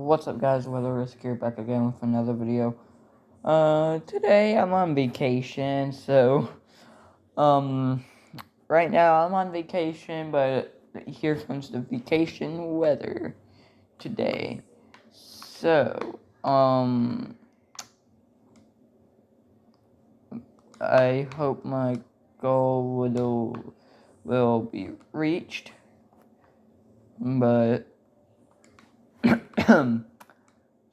What's up, guys? Weather Risk here, back again with another video. Today I'm on vacation, so, right now I'm on vacation, but here comes the vacation weather today. So, I hope my goal will be reached, but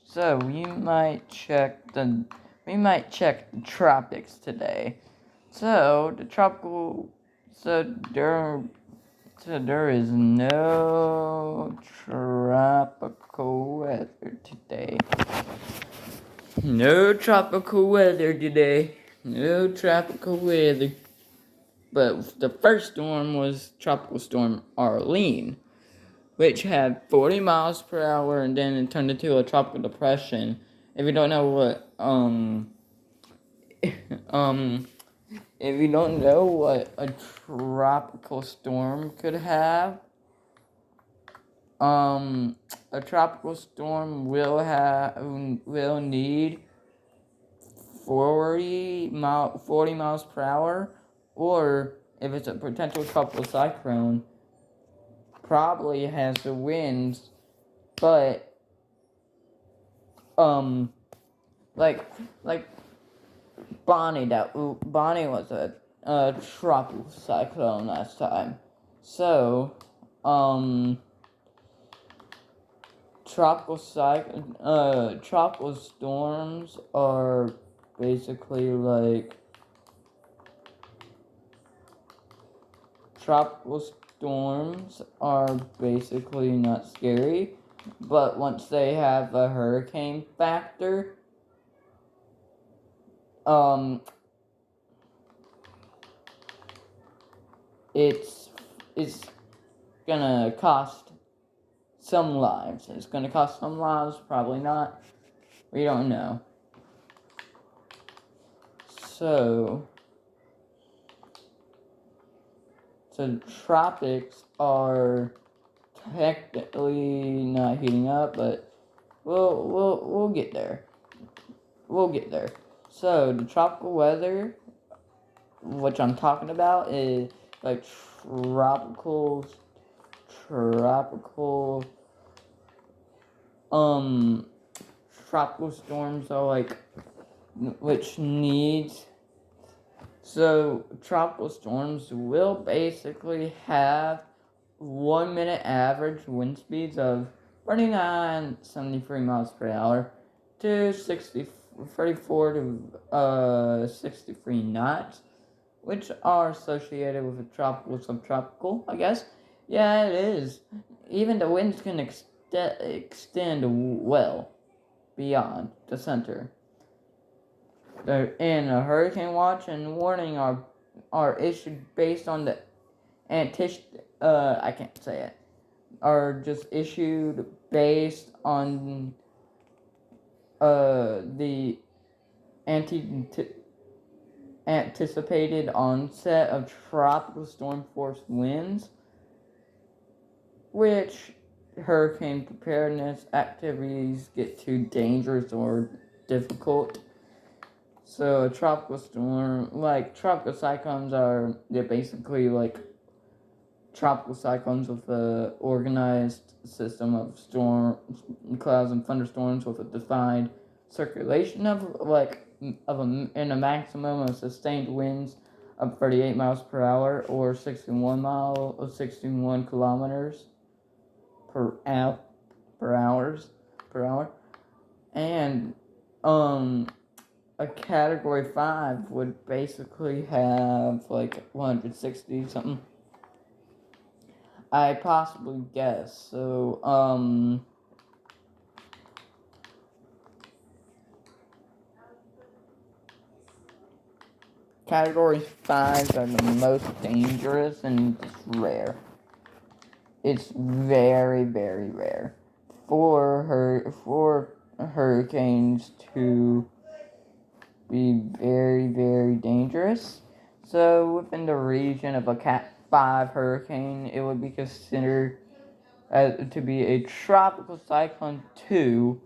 so we might check the tropics today. So there is no tropical weather today. No tropical weather today. No tropical weather. But the first storm was Tropical Storm Arlene, which had 40 miles per hour, and then it turned into a tropical depression. If you don't know what if you don't know what a tropical storm could have, a tropical storm will need 40 miles per hour, or if it's a potential tropical cyclone, probably has the winds, but like Bonnie was a tropical cyclone last time. So tropical storms are basically like not scary, but once they have a hurricane factor, it's gonna cost some lives. It's gonna cost some lives, probably not. We don't know. So tropics are technically not heating up, but we'll get there. We'll get there. So the tropical weather, which I'm talking about, is like tropical storms are like, which needs, so tropical storms will basically have 1 minute average wind speeds of 73 miles per hour to 34 to 63 knots, which are associated with a tropical subtropical, I guess. Yeah, it is. Even the winds can extend well beyond the center. And a hurricane watch and warning are issued based on the I can't say it. Are just issued based on the anticipated onset of tropical storm force winds, which hurricane preparedness activities get too dangerous or difficult. So a tropical storm, like tropical cyclones they're basically like tropical cyclones with a organized system of storm clouds and thunderstorms with a defined circulation of a maximum of sustained winds of 38 miles per hour or 61 kilometers per hour, and a category 5 would basically have like 160 something. I possibly guess. So, category 5s are the most dangerous and it's rare. It's very, very rare for hurricanes to be very, very dangerous. So within the region of a Cat 5 hurricane, it would be considered to be a tropical cyclone 2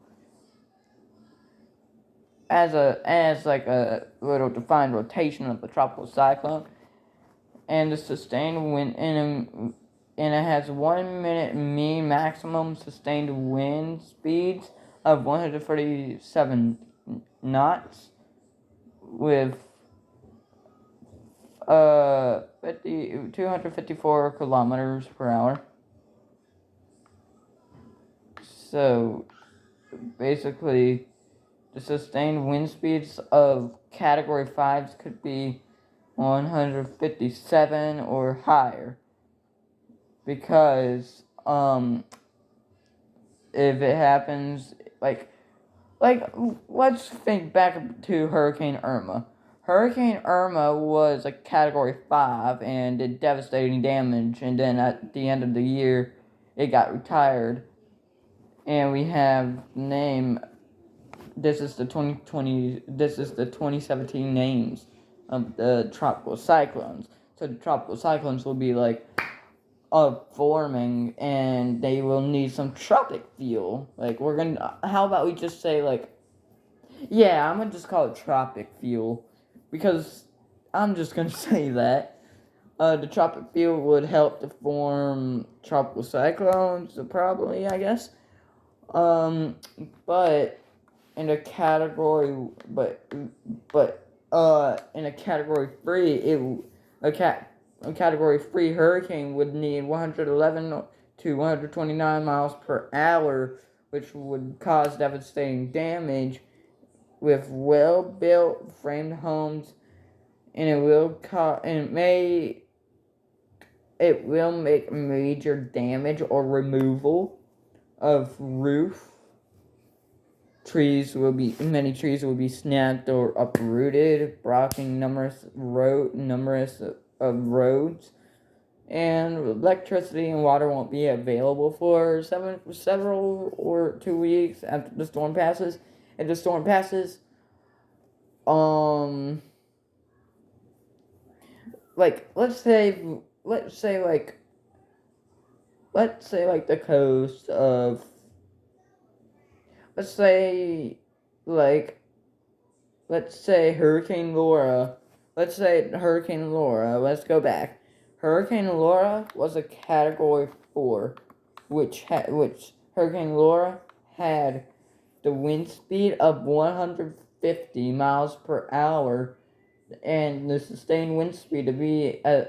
as like a little defined rotation of the tropical cyclone, and the sustained wind and it has 1 minute mean maximum sustained wind speeds of 137 knots with 254 kilometers per hour. So basically, the sustained wind speeds of Category 5s could be 157 or higher. Because, if it happens, like, let's think back to Hurricane Irma. Hurricane Irma was a Category 5 and did devastating damage, and then at the end of the year, it got retired. And we have name. This is the 2017 names of the tropical cyclones. So the tropical cyclones will be like forming, and they will need some tropic fuel. Like how about we just say like, yeah, I'm gonna just call it tropic fuel, because I'm just gonna say that. The tropic fuel would help to form tropical cyclones, probably, I guess. But in a category, in a category 3, a category 3 hurricane would need 111 to 129 miles per hour, which would cause devastating damage with well-built framed homes, and it will make major damage or removal of roof. Many trees will be snapped or uprooted, blocking numerous roads, and electricity and water won't be available for several or 2 weeks after the storm passes. If the storm passes, like let's say the coast of, let's say Hurricane Laura. Let's go back. Hurricane Laura was a Category 4, which Hurricane Laura had the wind speed of 150 miles per hour, and the sustained wind speed to be a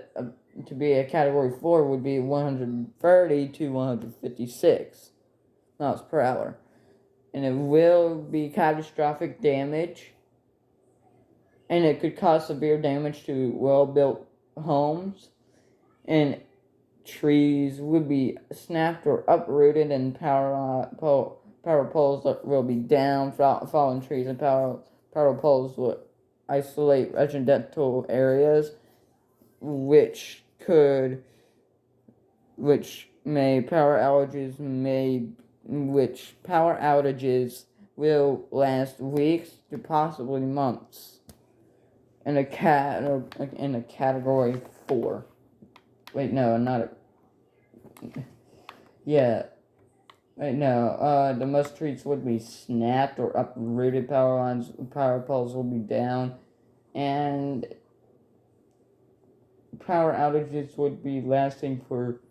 Category 4 would be 130 to 156 miles per hour. And it will be catastrophic damage, and it could cause severe damage to well-built homes, and trees would be snapped or uprooted, and power poles will be down. Fallen trees and power poles will isolate residential areas, which power outages will last weeks to possibly months in a Category 4. Wait, no, the most trees would be snapped or uprooted, power poles will be down, and power outages would be lasting for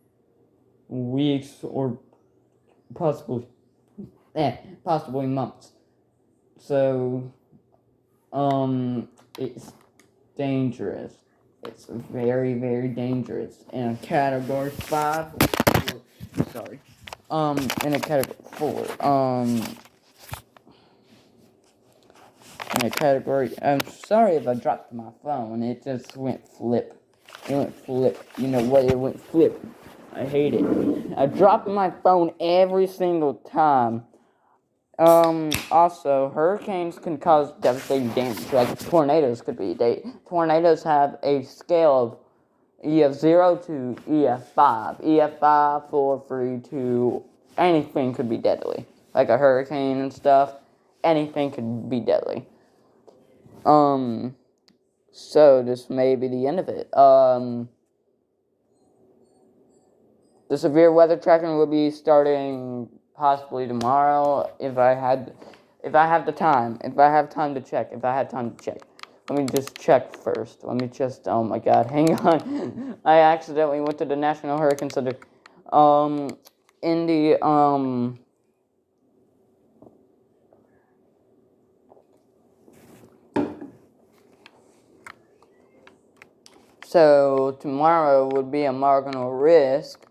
weeks or possibly months. So, it's dangerous. It's very, very dangerous. In a Category 5, in a Category 4, in a Category, I'm sorry if I dropped my phone, it just went flip. You know what, it went flip. I hate it. I drop my phone every single time. Also, hurricanes can cause devastating damage, like tornadoes could be. Tornadoes have a scale of EF0 to EF5. EF5, 4, 3, 2, anything could be deadly. Like a hurricane and stuff, anything could be deadly. So this may be the end of it. The severe weather tracking will be starting possibly tomorrow if I have the time. If I have time to check. If I had time to check. Let me just check first. Let me just, oh my god, hang on. I accidentally went to the National Hurricane Center. In the, so tomorrow would be a marginal risk,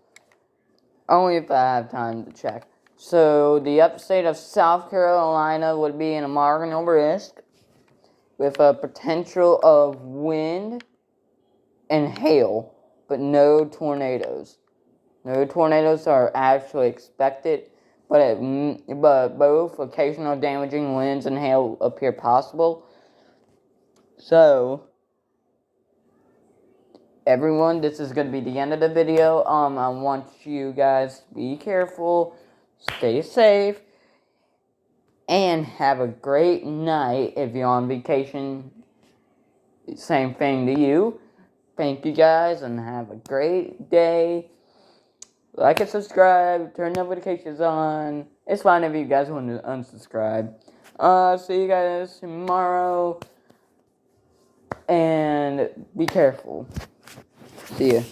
only if I have time to check. So the upstate of South Carolina would be in a marginal risk with a potential of wind and hail, but no tornadoes. No tornadoes are actually expected, but both occasional damaging winds and hail appear possible. So, everyone, this is going to be the end of the video. I want you guys to be careful, stay safe, and have a great night if you're on vacation. Same thing to you. Thank you guys, and have a great day. Like and subscribe, turn notifications on. It's fine if you guys want to unsubscribe. See you guys tomorrow. And be careful. See ya.